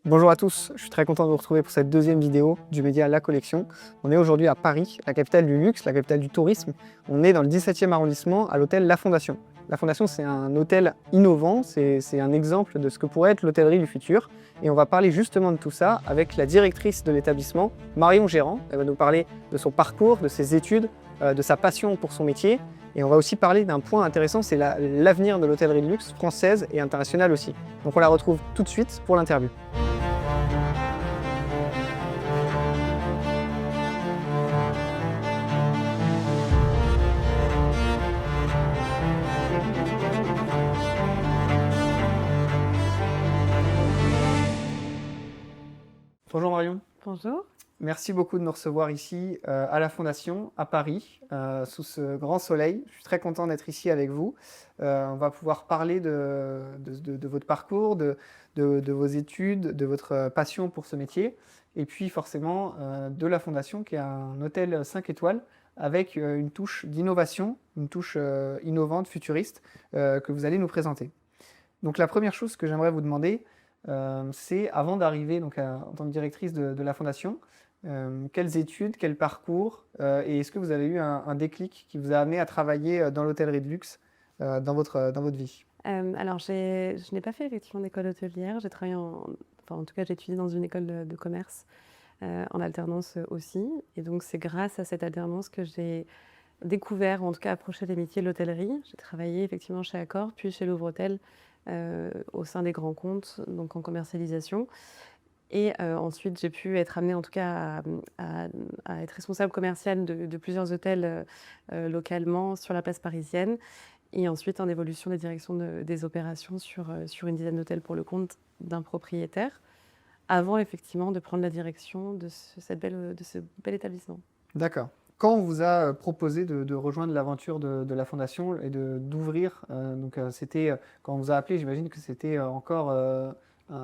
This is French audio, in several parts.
Bonjour à tous, je suis très content de vous retrouver pour cette deuxième vidéo du média La Collection. On est aujourd'hui à Paris, la capitale du luxe, la capitale du tourisme. On est dans le 17e arrondissement à l'hôtel La Fondation. La Fondation, c'est un hôtel innovant, c'est un exemple de ce que pourrait être l'hôtellerie du futur. Et on va parler justement de tout ça avec la directrice de l'établissement, Marion Gérant. Elle va nous parler de son parcours, de ses études, de sa passion pour son métier. Et on va aussi parler d'un point intéressant, c'est l'avenir de l'hôtellerie de luxe française et internationale aussi. Donc on la retrouve tout de suite pour l'interview. Bonjour Marion, Bonjour. merci beaucoup de nous recevoir ici à la Fondation, à Paris, sous ce grand soleil. Je suis très content d'être ici avec vous. On va pouvoir parler de votre parcours, de vos études, de votre passion pour ce métier, et puis forcément de la Fondation qui est un hôtel 5 étoiles avec une touche d'innovation, une touche innovante, futuriste, que vous allez nous présenter. Donc la première chose que j'aimerais vous demander, c'est avant d'arriver donc en tant que directrice de la fondation, quelles études, quel parcours, et est-ce que vous avez eu un déclic qui vous a amené à travailler dans l'hôtellerie de luxe dans votre vie? Alors je n'ai pas fait effectivement d'école hôtelière. J'ai travaillé en tout cas j'ai étudié dans une école de commerce, en alternance, aussi, et donc c'est grâce à cette alternance que j'ai découvert ou en tout cas approché des métiers de l'hôtellerie. J'ai travaillé effectivement chez Accor, puis chez Louvre Hôtel, au sein des grands comptes, donc en commercialisation, et ensuite j'ai pu être amenée en tout cas à être responsable commerciale de plusieurs hôtels, localement sur la place parisienne. Et ensuite, en évolution des directions des opérations sur une dizaine d'hôtels pour le compte d'un propriétaire, avant effectivement de prendre la direction de ce bel établissement. D'accord. Quand on vous a proposé de rejoindre l'aventure de la fondation et d'ouvrir, c'était quand on vous a appelé, j'imagine que c'était encore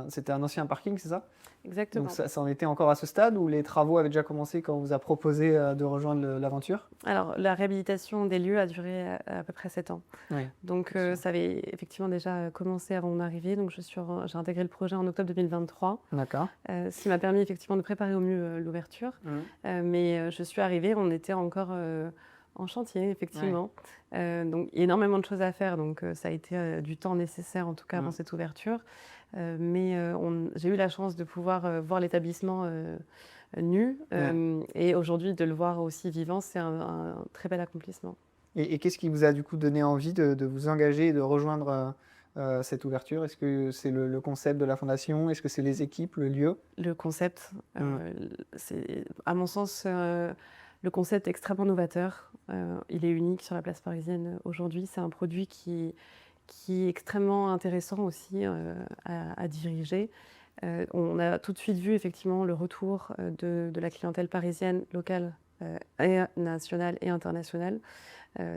c'était un ancien parking, c'est ça? Donc Exactement. ça en était encore à ce stade ou les travaux avaient déjà commencé quand on vous a proposé de rejoindre l'aventure? Alors, la réhabilitation des lieux a duré à peu près 7 ans. Oui, Donc, bien sûr. ça avait effectivement déjà commencé avant mon arrivée. Donc, j'ai intégré le projet en octobre 2023, D'accord. ce qui m'a permis effectivement de préparer au mieux l'ouverture. Mhm. Mais je suis arrivée, on était encore en chantier, Ouais. effectivement. Donc, il y a énormément de choses à faire. Donc, ça a été du temps nécessaire, en tout cas, avant Mhm. cette ouverture. J'ai eu la chance de pouvoir voir l'établissement nu. Ouais. Et aujourd'hui, de le voir aussi vivant, c'est un très bel accomplissement. Et qu'est-ce qui vous a du coup donné envie de vous engager et de rejoindre cette ouverture? Est-ce que c'est le concept de la fondation? Est-ce que c'est les équipes, le lieu? Le concept, Mhm. c'est, à mon sens, le concept est extrêmement novateur. Il est unique sur la place parisienne aujourd'hui. C'est un produit qui est extrêmement intéressant aussi à diriger. On a tout de suite vu effectivement le retour de la clientèle parisienne, locale, et nationale et internationale.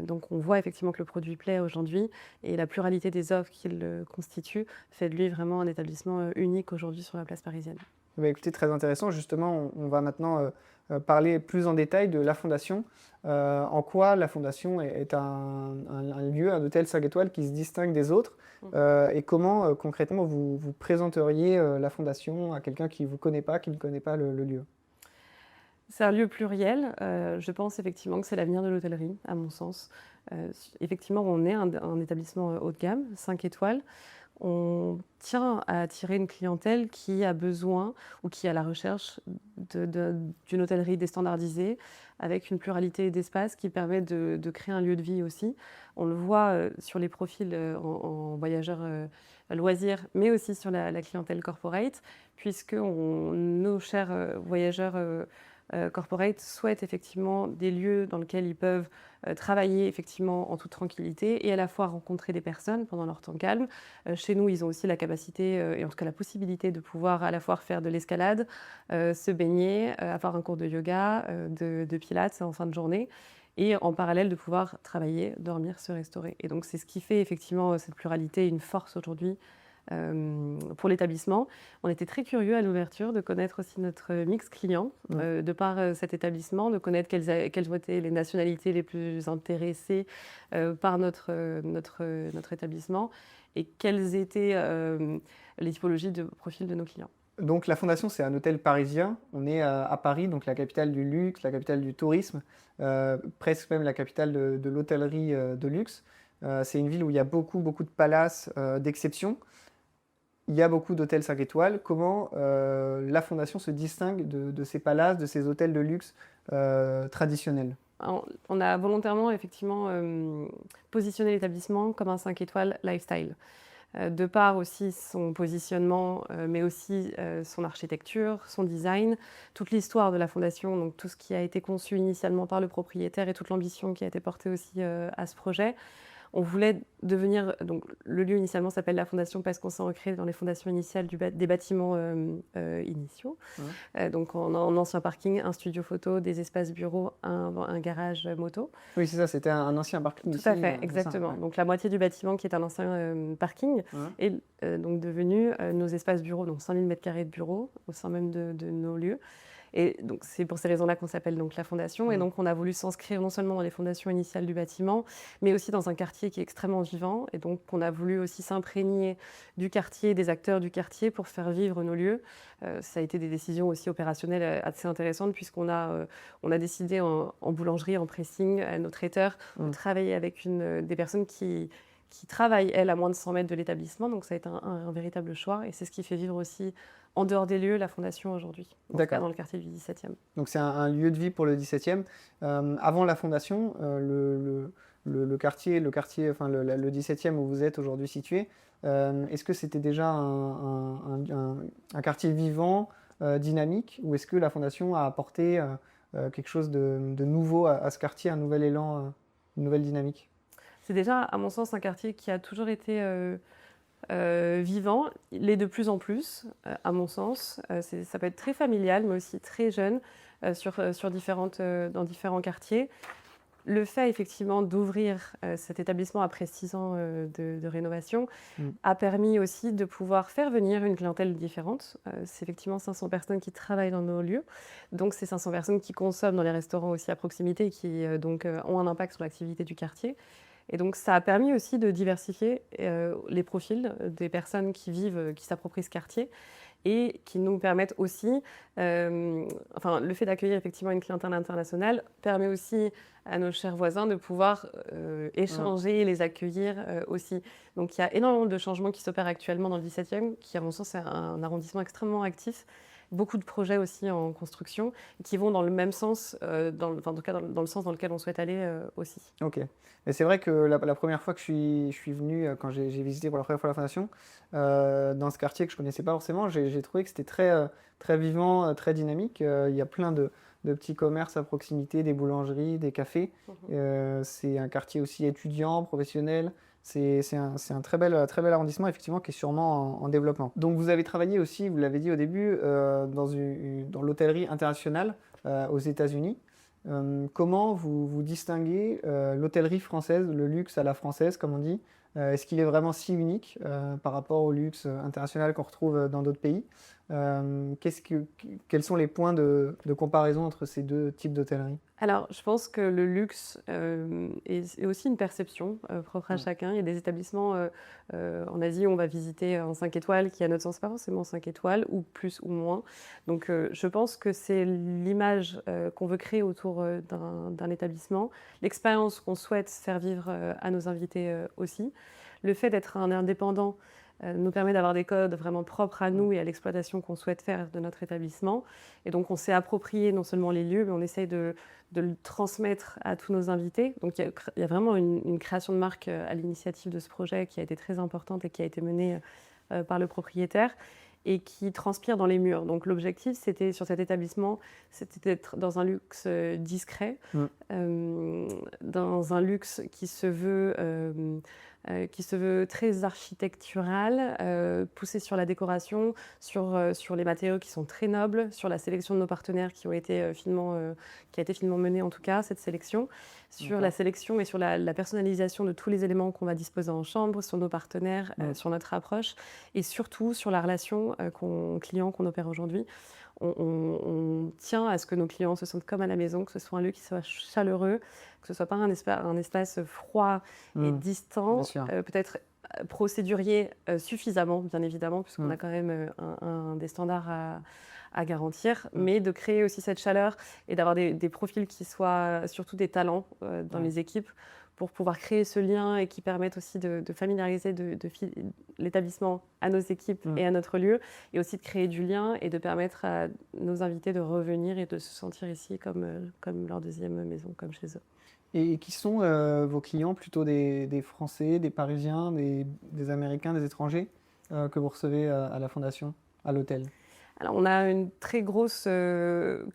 Donc on voit effectivement que le produit plaît aujourd'hui, et la pluralité des offres qu'il constitue fait de lui vraiment un établissement unique aujourd'hui sur la place parisienne. Bah, écoutez, très intéressant. Justement, on va maintenant parler plus en détail de la fondation. En quoi la fondation est un lieu, un hôtel 5 étoiles qui se distingue des autres et comment concrètement vous présenteriez la fondation à quelqu'un qui ne vous connaît pas, qui ne connaît pas le lieu. C'est un lieu pluriel. Je pense effectivement que c'est l'avenir de l'hôtellerie, à mon sens. Effectivement, on est un établissement haut de gamme, 5 étoiles. On tient à attirer une clientèle qui a besoin ou qui est à la recherche d'une hôtellerie déstandardisée, avec une pluralité d'espaces qui permet de créer un lieu de vie aussi. On le voit sur les profils en voyageurs loisirs, mais aussi sur la clientèle corporate, puisque nos chers voyageurs corporate souhaitent effectivement des lieux dans lesquels ils peuvent travailler effectivement en toute tranquillité et à la fois rencontrer des personnes pendant leur temps calme. Chez nous, ils ont aussi la capacité et en tout cas la possibilité de pouvoir à la fois faire de l'escalade, se baigner, avoir un cours de yoga, de pilates en fin de journée, et en parallèle de pouvoir travailler, dormir, se restaurer. Et donc c'est ce qui fait effectivement cette pluralité une force aujourd'hui pour l'établissement. On était très curieux à l'ouverture de connaître aussi notre mix client, Mm. de par cet établissement, de connaître quelles ont été les nationalités les plus intéressées par notre établissement, et quelles étaient les typologies de profil de nos clients. Donc la Fondation, c'est un hôtel parisien. On est à Paris, donc la capitale du luxe, la capitale du tourisme, presque même la capitale de l'hôtellerie de luxe. C'est une ville où il y a beaucoup, beaucoup de palaces d'exception. Il y a beaucoup d'hôtels 5 étoiles. Comment la Fondation se distingue de ces palaces, de ces hôtels de luxe traditionnels? On a volontairement, effectivement, positionné l'établissement comme un 5 étoiles lifestyle. De par aussi son positionnement, mais aussi son architecture, son design, toute l'histoire de la fondation, donc tout ce qui a été conçu initialement par le propriétaire et toute l'ambition qui a été portée aussi à ce projet. On voulait devenir, donc le lieu initialement s'appelle la Fondation parce qu'on s'est ancré dans les fondations initiales des bâtiments initiaux. Donc en ancien parking, un studio photo, des espaces bureaux, un garage moto. Oui, c'est ça, c'était un ancien parking Tout ici. à fait, exactement. Ça, ouais. Donc la moitié du bâtiment qui est un ancien parking est donc devenu nos espaces bureaux, donc 5000 m² de bureaux au sein même de nos lieux. Et donc c'est pour ces raisons-là qu'on s'appelle donc la Fondation. Et donc on a voulu s'inscrire non seulement dans les fondations initiales du bâtiment, mais aussi dans un quartier qui est extrêmement vivant. Et donc on a voulu aussi s'imprégner du quartier, des acteurs du quartier pour faire vivre nos lieux. Ça a été des décisions aussi opérationnelles assez intéressantes puisqu'on a décidé en boulangerie, en pressing, à nos traiteurs, de travailler avec des personnes qui travaillent, elles, à moins de 100 mètres de l'établissement. Donc ça a été un véritable choix. Et c'est ce qui fait vivre aussi, en dehors des lieux, la Fondation aujourd'hui, en tout cas dans le quartier du 17e. Donc c'est un lieu de vie pour le 17e. Avant la Fondation, le quartier, enfin le 17e où vous êtes aujourd'hui situé, est-ce que c'était déjà un quartier vivant, dynamique, ou est-ce que la Fondation a apporté quelque chose de nouveau à ce quartier, un nouvel élan, une nouvelle dynamique? C'est déjà, à mon sens, un quartier qui a toujours été vivant. Il l'est de plus en plus, à mon sens. Ça peut être très familial, mais aussi très jeune dans différents quartiers. Le fait, effectivement, d'ouvrir cet établissement après 6 ans de rénovation a permis aussi de pouvoir faire venir une clientèle différente. C'est effectivement 500 personnes qui travaillent dans nos lieux. Donc, c'est 500 personnes qui consomment dans les restaurants aussi à proximité et qui ont un impact sur l'activité du quartier. Et donc, ça a permis aussi de diversifier les profils des personnes qui s'approprient ce quartier et qui nous permettent aussi, le fait d'accueillir effectivement une clientèle internationale permet aussi à nos chers voisins de pouvoir échanger et les accueillir aussi. Donc, il y a énormément de changements qui s'opèrent actuellement dans le 17e, qui, à mon sens, est un arrondissement extrêmement actif. Beaucoup de projets aussi en construction qui vont dans le même sens, dans le sens dans lequel on souhaite aller aussi. Ok. Mais c'est vrai que la première fois que je suis venu, quand j'ai visité pour la première fois la Fondation, dans ce quartier que je ne connaissais pas forcément, j'ai trouvé que c'était très vivant, très dynamique. Il y a plein de petits commerces à proximité, des boulangeries, des cafés. C'est un quartier aussi étudiant, professionnel. C'est un très bel arrondissement, effectivement, qui est sûrement en développement. Donc vous avez travaillé aussi, vous l'avez dit au début, dans l'hôtellerie internationale aux États-Unis. Comment vous distinguez l'hôtellerie française, le luxe à la française, comme on dit? Est-ce qu'il est vraiment si unique par rapport au luxe international qu'on retrouve dans d'autres pays? Quels sont les points de comparaison entre ces deux types d'hôtellerie? Alors, je pense que le luxe est aussi une perception propre à chacun. Il y a des établissements en Asie où on va visiter un 5 étoiles qui, à notre sens, pas forcément 5 étoiles, ou plus ou moins. Donc, je pense que c'est l'image qu'on veut créer autour d'un établissement, l'expérience qu'on souhaite faire vivre à nos invités aussi. Le fait d'être un indépendant nous permet d'avoir des codes vraiment propres à nous et à l'exploitation qu'on souhaite faire de notre établissement. Et donc, on s'est approprié non seulement les lieux, mais on essaye de le transmettre à tous nos invités. Donc, il y a vraiment une création de marque à l'initiative de ce projet qui a été très importante et qui a été menée par le propriétaire et qui transpire dans les murs. Donc, l'objectif, sur cet établissement, c'était d'être dans un luxe discret, dans un luxe qui se veut très architectural, poussé sur la décoration, sur les matériaux qui sont très nobles, sur la sélection de nos partenaires qui a été finement menée en tout cas, cette sélection, sur la sélection et sur la personnalisation de tous les éléments qu'on va disposer en chambre, sur nos partenaires, sur notre approche et surtout sur la relation client qu'on opère aujourd'hui. On tient à ce que nos clients se sentent comme à la maison, que ce soit un lieu qui soit chaleureux, que ce ne soit pas un espace froid et distant, peut-être procédurier suffisamment, bien évidemment, puisqu'on a quand même des standards à garantir, mais de créer aussi cette chaleur et d'avoir des profils qui soient surtout des talents dans les équipes pour pouvoir créer ce lien et qui permettent aussi de familiariser l'établissement à nos équipes et à notre lieu, et aussi de créer du lien et de permettre à nos invités de revenir et de se sentir ici comme leur deuxième maison, comme chez eux. Et qui sont vos clients? Plutôt des Français, des Parisiens, des Américains, des étrangers que vous recevez à la Fondation, à l'hôtel? Alors, on a une très grosse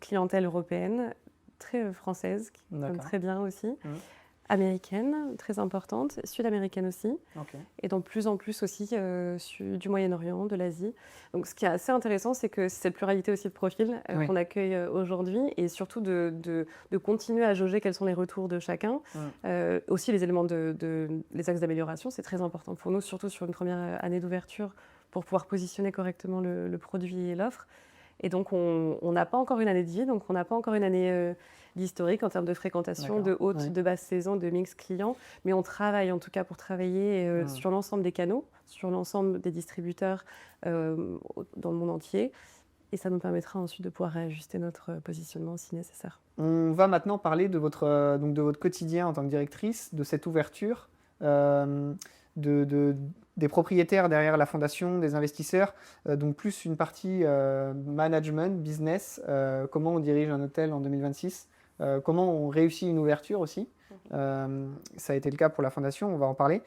clientèle européenne, très française, qui aime très bien aussi. Américaine, très importante, sud-américaine aussi, et donc plus en plus aussi du Moyen-Orient, de l'Asie. Donc ce qui est assez intéressant, c'est que c'est cette pluralité aussi de profils qu'on accueille aujourd'hui, et surtout de continuer à jauger quels sont les retours de chacun. Aussi les éléments les axes d'amélioration, c'est très important pour nous, surtout sur une première année d'ouverture, pour pouvoir positionner correctement le produit et l'offre. Et donc, on n'a pas encore une année de vie, donc on n'a pas encore une année d'historique en termes de fréquentation, de haute, de basse saison, de mix client. Mais on travaille en tout cas pour travailler sur l'ensemble des canaux, sur l'ensemble des distributeurs dans le monde entier. Et ça nous permettra ensuite de pouvoir réajuster notre positionnement si nécessaire. On va maintenant parler de votre quotidien en tant que directrice, de cette ouverture, des propriétaires derrière la fondation, des investisseurs, donc plus une partie management, business, comment on dirige un hôtel en 2026, comment on réussit une ouverture aussi. Ça a été le cas pour la fondation, on va en parler.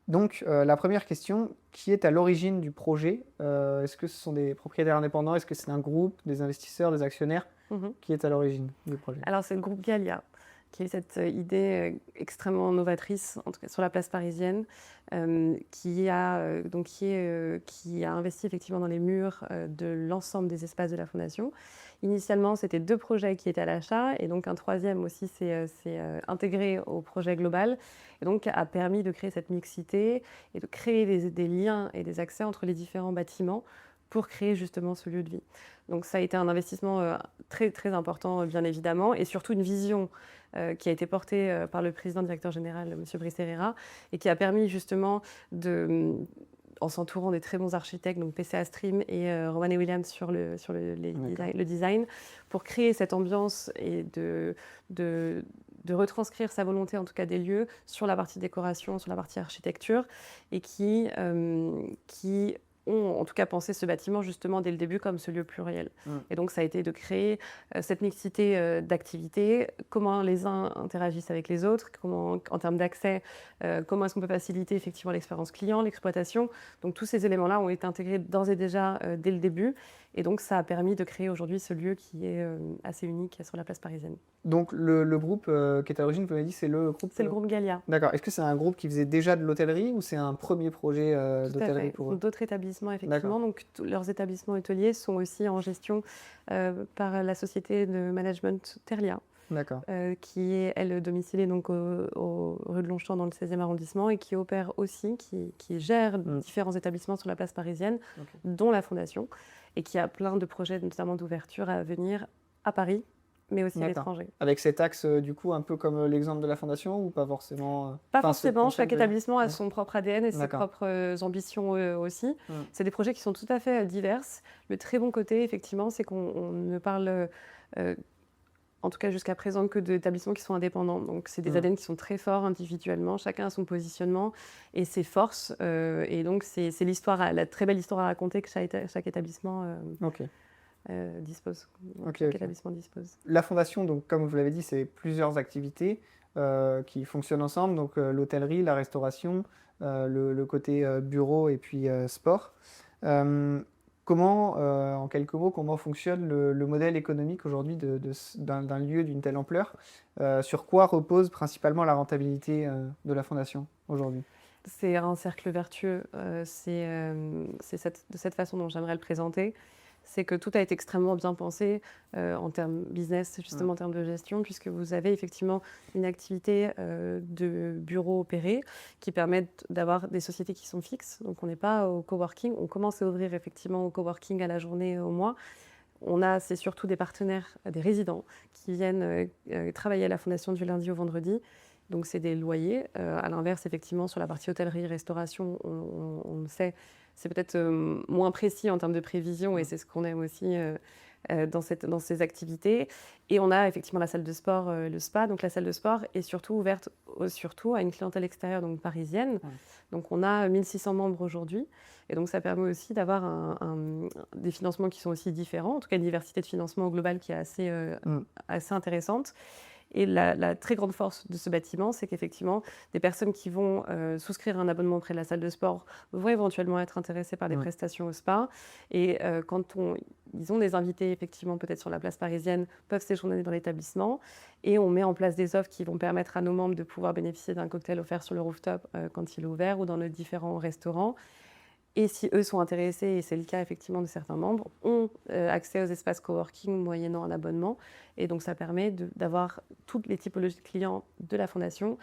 Donc la première question, qui est à l'origine du projet? Est-ce que ce sont des propriétaires indépendants? Est-ce que c'est un groupe, des investisseurs, des actionnaires? Qui est à l'origine du projet? Alors c'est le groupe Gallia, qui a eu cette idée extrêmement novatrice, en tout cas sur la place parisienne, qui a investi effectivement dans les murs de l'ensemble des espaces de la Fondation. Initialement, c'était 2 projets qui étaient à l'achat, et donc un troisième aussi s'est intégré au projet global, et donc a permis de créer cette mixité et de créer des liens et des accès entre les différents bâtiments pour créer justement ce lieu de vie. Donc ça a été un investissement très, très important, bien évidemment, et surtout une vision qui a été portée par le président directeur général, M. Brice Herrera, et qui a permis justement en s'entourant des très bons architectes, donc PCA Stream et Rowan & Williams sur le design, pour créer cette ambiance et de retranscrire sa volonté, en tout cas des lieux, sur la partie décoration, sur la partie architecture, et qui ont en tout cas pensé ce bâtiment justement dès le début comme ce lieu pluriel. Et donc ça a été de créer cette mixité d'activités, comment les uns interagissent avec les autres, comment en termes d'accès, comment est-ce qu'on peut faciliter effectivement l'expérience client, l'exploitation. Donc tous ces éléments-là ont été intégrés d'ores et déjà dès le début, et donc ça a permis de créer aujourd'hui ce lieu qui est assez unique sur la place parisienne. Donc le groupe qui est à l'origine, vous m'avez dit, c'est le groupe... C'est le groupe Gallia. D'accord. Est-ce que c'est un groupe qui faisait déjà de l'hôtellerie, ou c'est un premier projet d'hôtellerie pour eux? D'autres établissements, effectivement. Donc leurs établissements hôteliers sont aussi en gestion par la société de management Terlia. Qui est, elle, domiciliée donc au rue de Longchamp dans le 16e arrondissement, et qui opère aussi, qui gère différents établissements sur la place parisienne, dont la Fondation, et qui a plein de projets, notamment d'ouverture à venir à Paris, mais aussi à l'étranger. Avec cet axe, du coup, un peu comme l'exemple de la Fondation, ou pas forcément? Pas forcément, chaque établissement a son propre ADN et ses propres ambitions aussi. C'est des projets qui sont tout à fait divers. Le très bon côté, effectivement, c'est qu'on ne parle... en tout cas jusqu'à présent, que d'établissements qui sont indépendants. Donc c'est des ADN qui sont très forts individuellement, chacun a son positionnement et ses forces. Et donc c'est la très belle histoire à raconter que chaque établissement dispose. Chaque établissement dispose. La Fondation, donc, comme vous l'avez dit, c'est plusieurs activités qui fonctionnent ensemble. Donc l'hôtellerie, la restauration, le côté bureau et puis sport. En quelques mots, comment fonctionne le modèle économique aujourd'hui d'un lieu d'une telle ampleur? Sur quoi repose principalement la rentabilité de la Fondation aujourd'hui? C'est un cercle vertueux. C'est de cette façon dont j'aimerais le présenter. C'est que tout a été extrêmement bien pensé en termes business, justement en termes de gestion, puisque vous avez effectivement une activité de bureau opéré qui permettent d'avoir des sociétés qui sont fixes. Donc on n'est pas au coworking, on commence à ouvrir effectivement au coworking à la journée, au mois. C'est surtout des partenaires, des résidents qui viennent travailler à la Fondation du lundi au vendredi donc c'est des loyers. À l'inverse, effectivement, sur la partie hôtellerie, restauration, on le sait, c'est peut-être moins précis en termes de prévision et c'est ce qu'on aime aussi dans ces activités. Et on a effectivement la salle de sport, le spa. Donc la salle de sport est surtout ouverte surtout à une clientèle extérieure, donc parisienne. Donc on a 1600 membres aujourd'hui. Et donc ça permet aussi d'avoir des financements qui sont aussi différents, en tout cas une diversité de financement global qui est assez intéressante. Et la très grande force de ce bâtiment, c'est qu'effectivement, des personnes qui vont souscrire un abonnement auprès de la salle de sport vont éventuellement être intéressées par des prestations au spa. Et quand ils ont des invités, effectivement, peut-être sur la place parisienne, peuvent séjourner dans l'établissement. Et on met en place des offres qui vont permettre à nos membres de pouvoir bénéficier d'un cocktail offert sur le rooftop quand il est ouvert ou dans nos différents restaurants. Et si eux sont intéressés, et c'est le cas effectivement de certains membres, ont accès aux espaces coworking moyennant un abonnement. Et donc ça permet d'avoir toutes les typologies de clients de la Fondation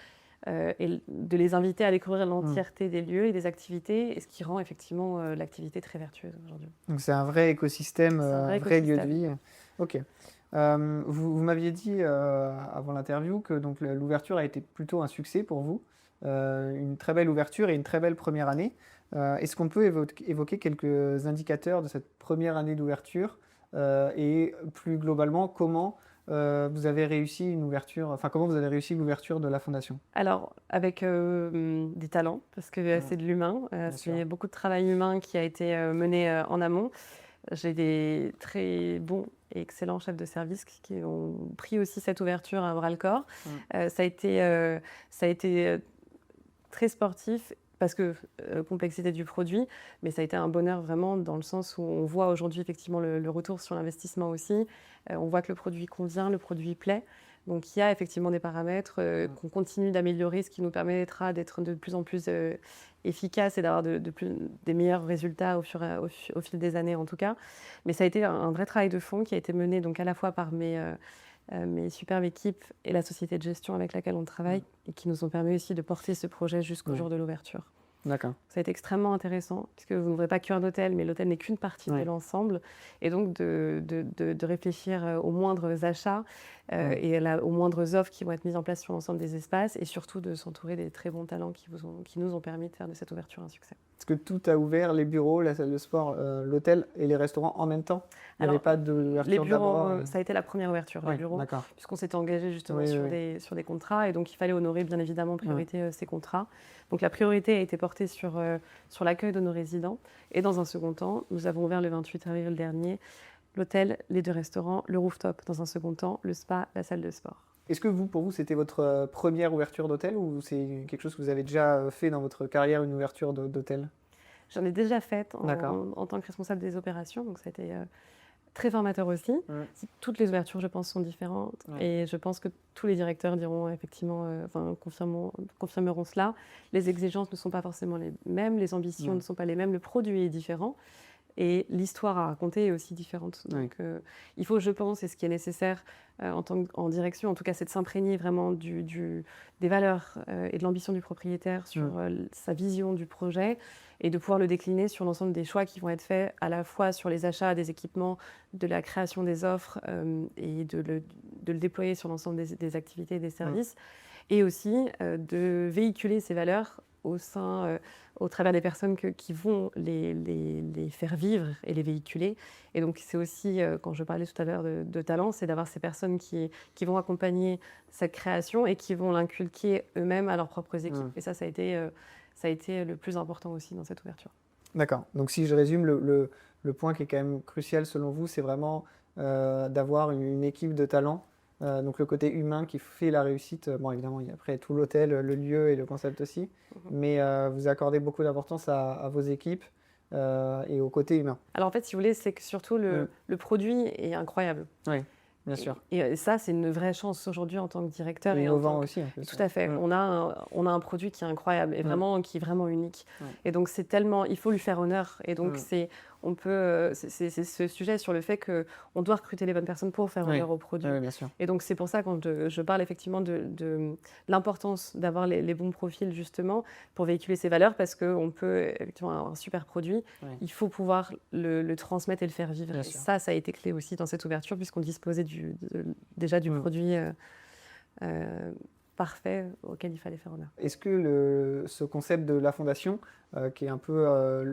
et de les inviter à découvrir l'entièreté des lieux et des activités, et ce qui rend effectivement l'activité très vertueuse aujourd'hui. Donc c'est un vrai écosystème, un vrai lieu de vie. Ok. Vous m'aviez dit avant l'interview que donc l'ouverture a été plutôt un succès pour vous, une très belle ouverture et une très belle première année. Est-ce qu'on peut évoquer quelques indicateurs de cette première année d'ouverture et plus globalement comment vous avez réussi une ouverture, enfin comment vous avez réussi l'ouverture de la Fondation? Alors avec des talents, parce que c'est de l'humain, c'est beaucoup de travail humain qui a été mené en amont. J'ai des très bons et excellents chefs de service qui ont pris aussi cette ouverture à bras-le-corps. Ça a été très sportif parce que complexité du produit, mais ça a été un bonheur vraiment dans le sens où on voit aujourd'hui effectivement le retour sur l'investissement aussi. On voit que le produit convient, le produit plaît. Donc il y a effectivement des paramètres qu'on continue d'améliorer, ce qui nous permettra d'être de plus en plus efficace et d'avoir des meilleurs résultats au fil des années en tout cas. Mais ça a été un vrai travail de fond qui a été mené donc à la fois par mes superbes équipes et la société de gestion avec laquelle on travaille et qui nous ont permis aussi de porter ce projet jusqu'au jour de l'ouverture. D'accord. Ça a été extrêmement intéressant, puisque vous n'ouvrez pas qu'un hôtel, mais l'hôtel n'est qu'une partie de l'ensemble. Et donc, de réfléchir aux moindres achats et aux moindres offres qui vont être mises en place sur l'ensemble des espaces, et surtout de s'entourer des très bons talents qui nous ont permis de faire de cette ouverture un succès. Est-ce que tout a ouvert, les bureaux, la salle de sport, l'hôtel et les restaurants en même temps? Il n'y avait pas d'ouverture d'abord? Ça a été la première ouverture, les bureaux, puisqu'on s'était engagé justement sur des contrats, et donc il fallait honorer bien évidemment en priorité ces contrats. Donc la priorité a été portée sur l'accueil de nos résidents. Et dans un second temps, nous avons ouvert le 28 avril dernier l'hôtel, les 2 restaurants, le rooftop dans un second temps, le spa, la salle de sport. Est-ce que pour vous, c'était votre première ouverture d'hôtel ou c'est quelque chose que vous avez déjà fait dans votre carrière, une ouverture d'hôtel? J'en ai déjà faite en tant que responsable des opérations, donc ça a été très formateur aussi. Toutes les ouvertures, je pense, sont différentes et je pense que tous les directeurs diront effectivement, confirmeront cela. Les exigences ne sont pas forcément les mêmes, les ambitions ne sont pas les mêmes, le produit est différent. Et l'histoire à raconter est aussi différente. Donc, il faut, je pense, et ce qui est nécessaire en direction, en tout cas, c'est de s'imprégner vraiment des valeurs et de l'ambition du propriétaire sur sa vision du projet et de pouvoir le décliner sur l'ensemble des choix qui vont être faits, à la fois sur les achats des équipements, de la création des offres et de le déployer sur l'ensemble des activités et des services, et aussi de véhiculer ces valeurs au travers des personnes qui vont les faire vivre et les véhiculer. Et donc c'est aussi, quand je parlais tout à l'heure de talent, c'est d'avoir ces personnes qui vont accompagner cette création et qui vont l'inculquer eux-mêmes à leurs propres équipes. Et ça a été le plus important aussi dans cette ouverture. D'accord. Donc si je résume, le point qui est quand même crucial selon vous, c'est vraiment d'avoir une équipe de talent. Donc le côté humain qui fait la réussite, bon évidemment il y a après tout l'hôtel, le lieu et le concept aussi, mais vous accordez beaucoup d'importance à vos équipes et au côté humain. Alors en fait, si vous voulez, c'est que surtout le produit est incroyable. Oui, bien sûr. Et ça, c'est une vraie chance aujourd'hui en tant que directeur. Et innovant aussi. En plus. Tout à fait. On a un produit qui est incroyable et qui est vraiment unique. Et donc c'est tellement, il faut lui faire honneur. Et donc c'est ce sujet sur le fait qu'on doit recruter les bonnes personnes pour faire honneur au produit. Oui, bien sûr. Et donc c'est pour ça quand je parle effectivement de l'importance d'avoir les bons profils justement pour véhiculer ces valeurs, parce qu'on peut effectivement avoir un super produit, il faut pouvoir le transmettre et le faire vivre. Et ça a été clé aussi dans cette ouverture puisqu'on disposait déjà du produit parfait auquel il fallait faire honneur. Est-ce que ce concept de la fondation, qui est un peu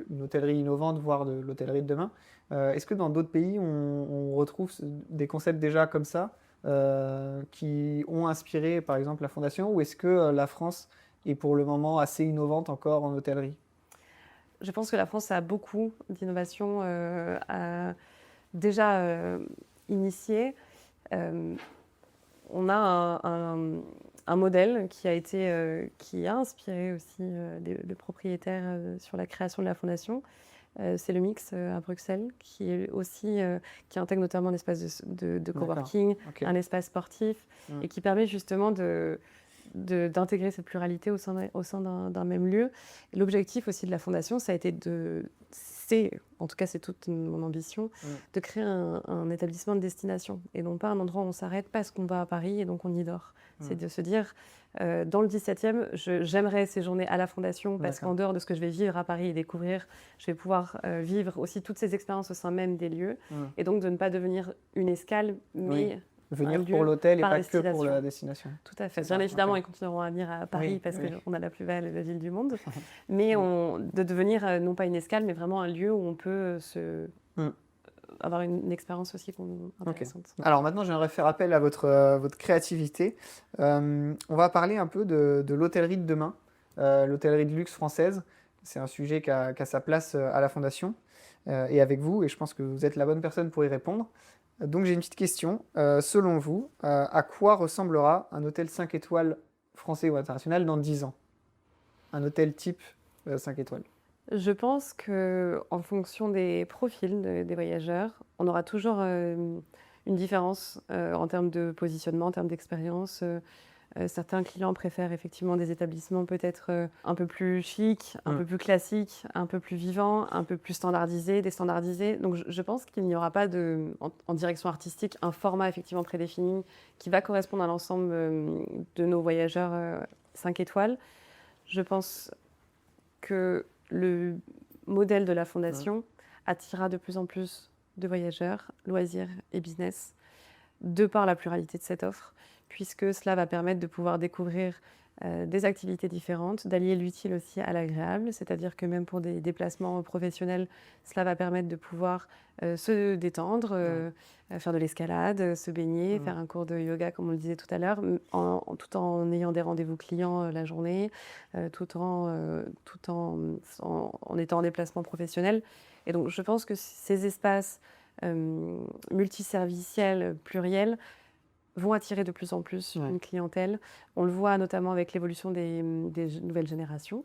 une hôtellerie innovante, voire de l'hôtellerie de demain, est-ce que dans d'autres pays, on retrouve des concepts déjà comme ça, qui ont inspiré par exemple la fondation, ou est-ce que la France est pour le moment assez innovante encore en hôtellerie? Je pense que la France a beaucoup d'innovations déjà initiées. Euh, on a un modèle qui a inspiré aussi les propriétaires sur la création de la fondation. C'est le Mix à Bruxelles, qui intègre notamment un espace de coworking, Ok. un espace sportif, et qui permet justement d'intégrer cette pluralité au sein d'un même lieu. Et l'objectif aussi de la fondation, ça a été en tout cas c'est toute mon ambition, de créer un établissement de destination, et non pas un endroit où on s'arrête parce qu'on va à Paris et donc on y dort. C'est de se dire, dans le 17e, j'aimerais séjourner à la fondation parce qu'en dehors de ce que je vais vivre à Paris et découvrir, je vais pouvoir vivre aussi toutes ces expériences au sein même des lieux, et donc de ne pas devenir une escale, mais venir pour l'hôtel et par pas que pour la destination. Tout à fait. Bien évidemment, ils continueront à venir à Paris parce qu'on a la plus belle ville du monde, mais de devenir non pas une escale, mais vraiment un lieu où on peut avoir une expérience aussi intéressante. Alors maintenant, j'aimerais faire appel à votre créativité. On va parler un peu de l'hôtellerie de demain, l'hôtellerie de luxe française. C'est un sujet qui a sa place à la Fondation et avec vous, et je pense que vous êtes la bonne personne pour y répondre. Donc j'ai une petite question. Selon vous, à quoi ressemblera un hôtel 5 étoiles français ou international dans 10 ans? Un hôtel type 5 étoiles. Je pense qu'en fonction des profils des voyageurs, on aura toujours une différence en termes de positionnement, en termes d'expérience. Certains clients préfèrent effectivement des établissements peut-être un peu plus chics, un peu plus classiques, un peu plus vivants, un peu plus standardisés, déstandardisés. Donc je pense qu'il n'y aura pas en direction artistique un format effectivement prédéfini qui va correspondre à l'ensemble de nos voyageurs 5 étoiles. Je pense que le modèle de la fondation attirera de plus en plus de voyageurs, loisirs et business, de par la pluralité de cette offre, puisque cela va permettre de pouvoir découvrir des activités différentes, d'allier l'utile aussi à l'agréable, c'est-à-dire que même pour des déplacements professionnels, cela va permettre de pouvoir se détendre, faire de l'escalade, se baigner, faire un cours de yoga, comme on le disait tout à l'heure, tout en ayant des rendez-vous clients la journée, tout en étant en déplacement professionnel. Et donc, je pense que ces espaces multiserviciels, pluriels, vont attirer de plus en plus une clientèle. On le voit notamment avec l'évolution des nouvelles générations,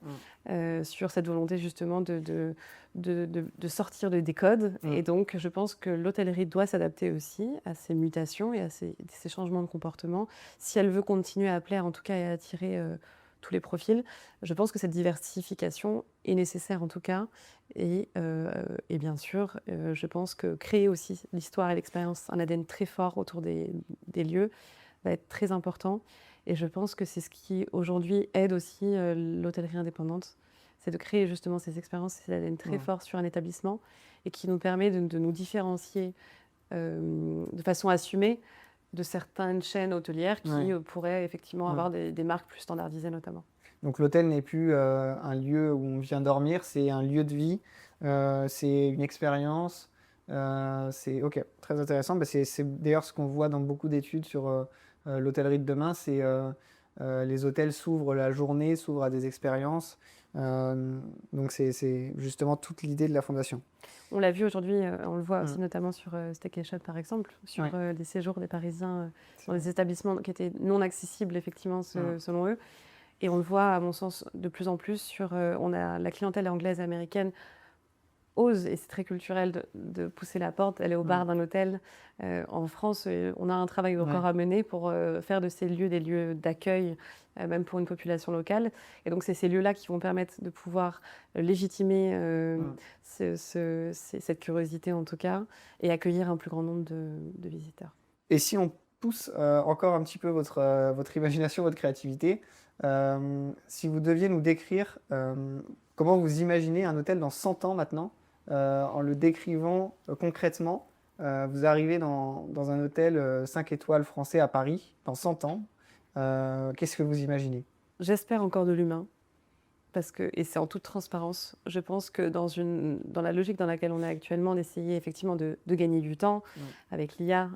sur cette volonté justement de sortir des codes. Et donc, je pense que l'hôtellerie doit s'adapter aussi à ces mutations et à ces changements de comportement, si elle veut continuer à plaire en tout cas et à attirer tous les profils. Je pense que cette diversification est nécessaire en tout cas. Et bien sûr, je pense que créer aussi l'histoire et l'expérience, un ADN très fort autour des lieux, va être très important. Et je pense que c'est ce qui aujourd'hui aide aussi l'hôtellerie indépendante, c'est de créer justement ces expériences, ces ADN très forts sur un établissement, et qui nous permet de nous différencier de façon assumée de certaines chaînes hôtelières qui pourraient effectivement avoir des marques plus standardisées notamment. Donc l'hôtel n'est plus un lieu où on vient dormir, c'est un lieu de vie, c'est une expérience. C'est ok, très intéressant. Bah, c'est d'ailleurs ce qu'on voit dans beaucoup d'études sur l'hôtellerie de demain, c'est les hôtels s'ouvrent la journée, s'ouvrent à des expériences. Donc c'est justement toute l'idée de la fondation. On l'a vu aujourd'hui, on le voit aussi notamment sur Staycation par exemple, sur les séjours des Parisiens dans des établissements qui étaient non accessibles effectivement selon eux. Et on le voit, à mon sens, de plus en plus sur... la clientèle anglaise et américaine ose, et c'est très culturel, de pousser la porte, aller au bar d'un hôtel. En France, on a un travail encore à mener pour faire de ces lieux des lieux d'accueil, même pour une population locale. Et donc, c'est ces lieux-là qui vont permettre de pouvoir légitimer cette curiosité, en tout cas, et accueillir un plus grand nombre de visiteurs. Et si on pousse encore un petit peu votre imagination, votre créativité, si vous deviez nous décrire comment vous imaginez un hôtel dans 100 ans maintenant, en le décrivant concrètement, vous arrivez dans un hôtel 5 étoiles français à Paris dans 100 ans, Qu'est-ce que vous imaginez? J'espère encore de l'humain. Et c'est en toute transparence, je pense que dans la logique dans laquelle on est actuellement, d'essayer effectivement de gagner du temps avec l'IA,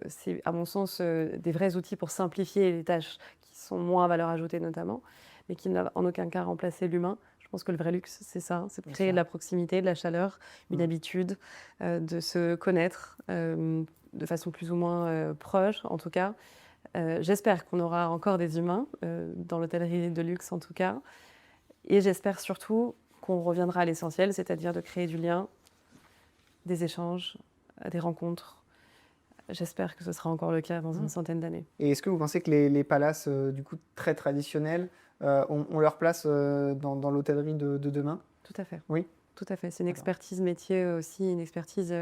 c'est à mon sens des vrais outils pour simplifier les tâches qui sont moins à valeur ajoutée notamment, mais qui n'ont en aucun cas remplacé l'humain. Je pense que le vrai luxe, c'est ça, c'est de créer de la proximité, de la chaleur, une habitude, de se connaître de façon plus ou moins proche en tout cas. J'espère qu'on aura encore des humains dans l'hôtellerie de luxe en tout cas. Et j'espère surtout qu'on reviendra à l'essentiel, c'est-à-dire de créer du lien, des échanges, des rencontres. J'espère que ce sera encore le cas dans une centaine d'années. Et est-ce que vous pensez que les palaces, du coup, très traditionnels, ont leur place dans l'hôtellerie de demain? Tout à fait. Oui. Tout à fait. C'est une expertise métier aussi, une expertise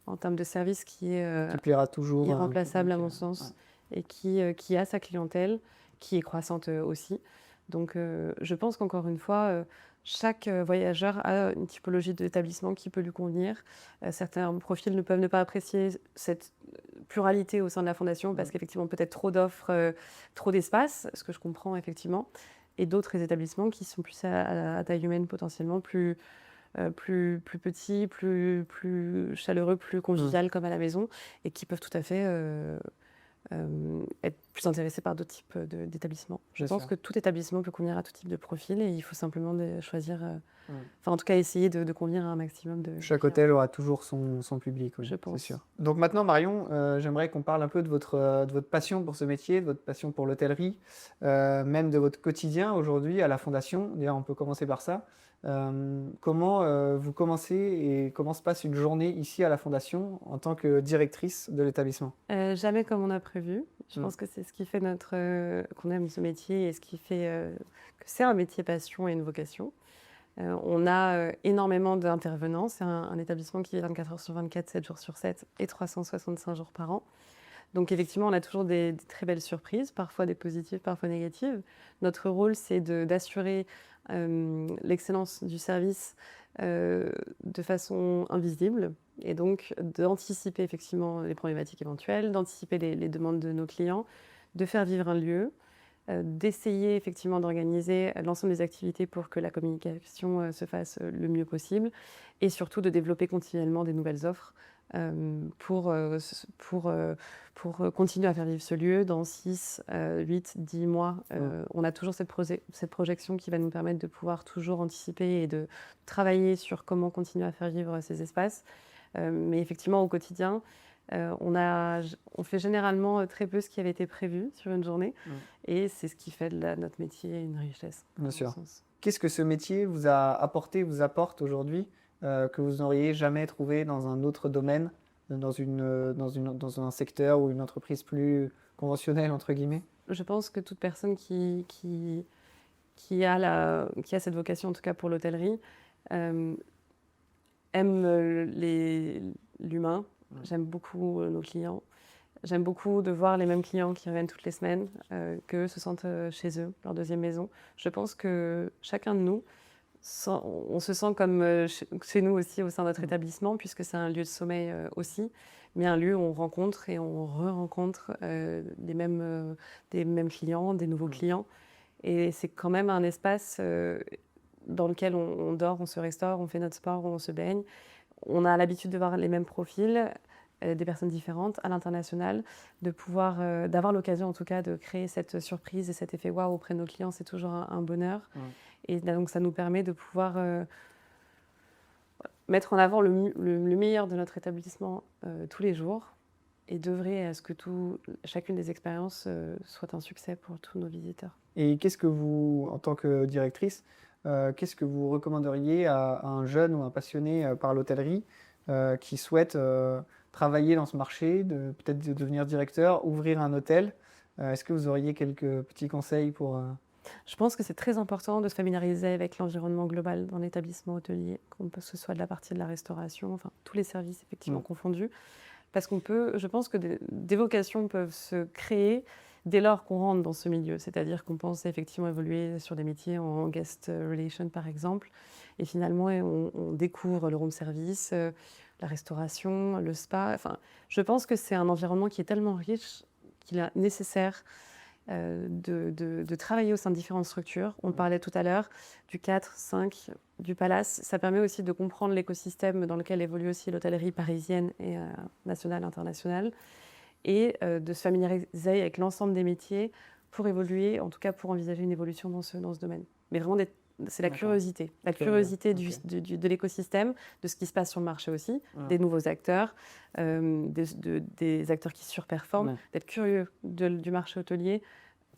en termes de service qui est Qui plaira toujours. irremplaçable à mon sens et qui a sa clientèle, qui est croissante aussi. Donc je pense qu'encore une fois, chaque voyageur a une typologie d'établissement qui peut lui convenir. Certains profils ne peuvent ne pas apprécier cette pluralité au sein de la fondation parce qu'effectivement peut-être trop d'offres, trop d'espace, ce que je comprends effectivement, et d'autres établissements qui sont plus à taille humaine potentiellement, plus petits, plus chaleureux, plus convivial comme à la maison, et qui peuvent tout à fait être plus intéressés par d'autres types d'établissements. Je pense que tout établissement peut convenir à tout type de profil et il faut simplement choisir, enfin en tout cas essayer de convenir à un maximum de Chaque clients. hôtel aura toujours son public, oui, Je pense. c'est sûr. Donc maintenant, Marion, j'aimerais qu'on parle un peu de votre passion pour ce métier, de votre passion pour l'hôtellerie, même de votre quotidien aujourd'hui à la Fondation. D'ailleurs, on peut commencer par ça. Comment vous commencez et comment se passe une journée ici à la Fondation en tant que directrice de l'établissement? Jamais comme on a prévu. Je pense que c'est ce qui fait qu'on aime ce métier et ce qui fait que c'est un métier passion et une vocation. On a énormément d'intervenants. C'est un établissement qui est 24 heures sur 24, 7 jours sur 7 et 365 jours par an. Donc effectivement, on a toujours des très belles surprises, parfois des positives, parfois négatives. Notre rôle, c'est d'assurer l'excellence du service de façon invisible et donc d'anticiper effectivement les problématiques éventuelles, d'anticiper les demandes de nos clients, de faire vivre un lieu, d'essayer effectivement d'organiser l'ensemble des activités pour que la communication se fasse le mieux possible et surtout de développer continuellement des nouvelles offres pour continuer à faire vivre ce lieu dans 6, 8, 10 mois. On a toujours cette projection qui va nous permettre de pouvoir toujours anticiper et de travailler sur comment continuer à faire vivre ces espaces. Mais effectivement, au quotidien, on fait généralement très peu ce qui avait été prévu sur une journée. Et c'est ce qui fait de notre métier une richesse. Bien sûr. Qu'est-ce que ce métier vous a apporté, vous apporte aujourd'hui que vous n'auriez jamais trouvé dans un autre domaine, dans un secteur ou une entreprise plus conventionnelle, entre guillemets? Je pense que toute personne qui a cette vocation, en tout cas pour l'hôtellerie, aime l'humain. J'aime beaucoup nos clients. J'aime beaucoup de voir les mêmes clients qui reviennent toutes les semaines, qu'eux se sentent chez eux, leur deuxième maison. Je pense que chacun de nous, on se sent comme chez nous aussi au sein de notre établissement, puisque c'est un lieu de sommeil aussi, mais un lieu où on rencontre et on re-rencontre des mêmes clients, des nouveaux clients. Et c'est quand même un espace dans lequel on dort, on se restaure, on fait notre sport, on se baigne. On a l'habitude de voir les mêmes profils, des personnes différentes à l'international, d'avoir l'occasion en tout cas de créer cette surprise et cet effet waouh auprès de nos clients, c'est toujours un bonheur. Et donc ça nous permet de pouvoir mettre en avant le meilleur de notre établissement tous les jours et d'œuvrer à ce que chacune des expériences soit un succès pour tous nos visiteurs. Et qu'est-ce que vous, en tant que directrice, qu'est-ce que vous recommanderiez à un jeune ou un passionné par l'hôtellerie qui souhaite travailler dans ce marché, peut-être de devenir directeur, ouvrir un hôtel? Est-ce que vous auriez quelques petits conseils pour... Je pense que c'est très important de se familiariser avec l'environnement global d'un établissement hôtelier, que ce soit de la partie de la restauration, enfin tous les services effectivement confondus. Parce je pense que des vocations peuvent se créer dès lors qu'on rentre dans ce milieu. C'est-à-dire qu'on pense effectivement évoluer sur des métiers en guest relation par exemple. Et finalement, on découvre le room service, la restauration, le spa. Enfin, je pense que c'est un environnement qui est tellement riche qu'il est nécessaire de travailler au sein de différentes structures. On parlait tout à l'heure du 4, 5, du Palace. Ça permet aussi de comprendre l'écosystème dans lequel évolue aussi l'hôtellerie parisienne et nationale, internationale, et de se familiariser avec l'ensemble des métiers pour évoluer, en tout cas pour envisager une évolution dans ce domaine. Mais vraiment, c'est la curiosité. La curiosité de l'écosystème, de ce qui se passe sur le marché aussi, des nouveaux acteurs, des acteurs qui surperforment, d'être curieux du marché hôtelier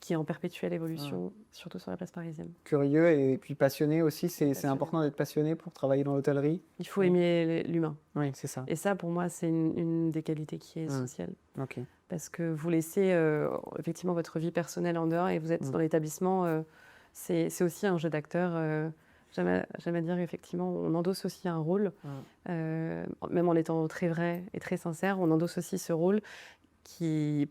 qui est en perpétuelle évolution, surtout sur la place parisienne. Curieux et puis passionné aussi, c'est important d'être passionné pour travailler dans l'hôtellerie. Il faut aimer l'humain. Oui, c'est ça. Et ça, pour moi, c'est une des qualités qui est essentielle. Parce que vous laissez effectivement votre vie personnelle en dehors et vous êtes dans l'établissement. C'est aussi un jeu d'acteur. J'aime à dire effectivement, on endosse aussi un rôle, même en étant très vrai et très sincère, on endosse aussi ce rôle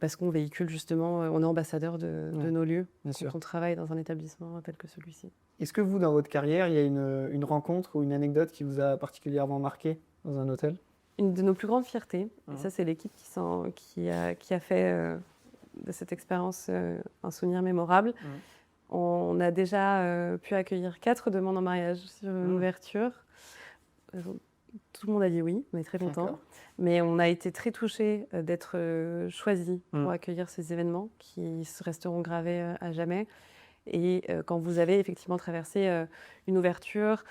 parce qu'on véhicule justement, on est ambassadeur de nos lieux quand on travaille dans un établissement tel que celui-ci. Est-ce que vous, dans votre carrière, il y a une rencontre ou une anecdote qui vous a particulièrement marqué dans un hôtel? Une de nos plus grandes fiertés, et ça c'est l'équipe qui a fait de cette expérience un souvenir mémorable. On a déjà pu accueillir 4 demandes en mariage sur une ouverture. Tout le monde a dit oui, on est très contents. Mais on a été très touchés d'être choisis pour accueillir ces événements qui se resteront gravés à jamais. Et quand vous avez effectivement traversé une ouverture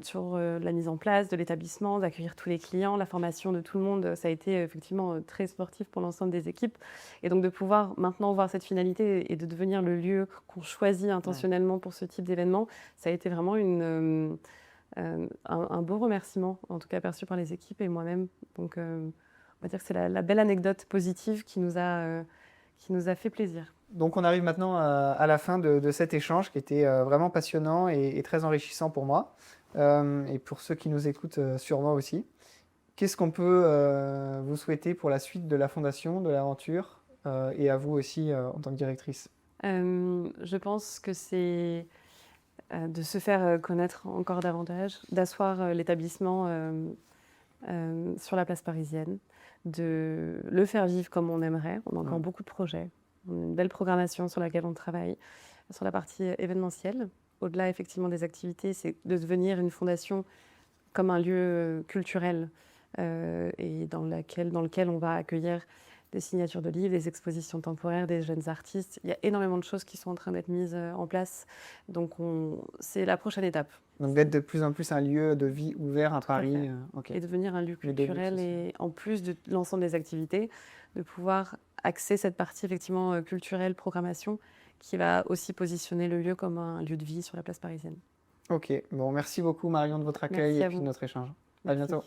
sur la mise en place de l'établissement, d'accueillir tous les clients, la formation de tout le monde, ça a été effectivement très sportif pour l'ensemble des équipes. Et donc de pouvoir maintenant voir cette finalité et de devenir le lieu qu'on choisit intentionnellement pour ce type d'événement, ça a été vraiment un beau remerciement, en tout cas perçu par les équipes et moi-même. Donc on va dire que c'est la belle anecdote positive qui nous a fait plaisir. Donc on arrive maintenant à la fin de cet échange qui était vraiment passionnant et très enrichissant pour moi et pour ceux qui nous écoutent sûrement aussi. Qu'est-ce qu'on peut vous souhaiter pour la suite de la fondation, de l'aventure et à vous aussi en tant que directrice? Je pense que c'est de se faire connaître encore davantage, d'asseoir l'établissement sur la place parisienne, de le faire vivre comme on aimerait. On a encore beaucoup de projets. On a une belle programmation sur laquelle on travaille, sur la partie événementielle. Au-delà effectivement des activités, c'est de devenir une fondation comme un lieu culturel et dans lequel on va accueillir des signatures de livres, des expositions temporaires, des jeunes artistes. Il y a énormément de choses qui sont en train d'être mises en place. Donc c'est la prochaine étape. Donc d'être de plus en plus un lieu de vie ouvert à Paris. Et devenir un lieu culturel et en plus de l'ensemble des activités, de pouvoir axer cette partie effectivement culturelle, programmation, qui va aussi positionner le lieu comme un lieu de vie sur la place parisienne. Ok, bon, merci beaucoup Marion de votre accueil et puis de notre échange. À bientôt.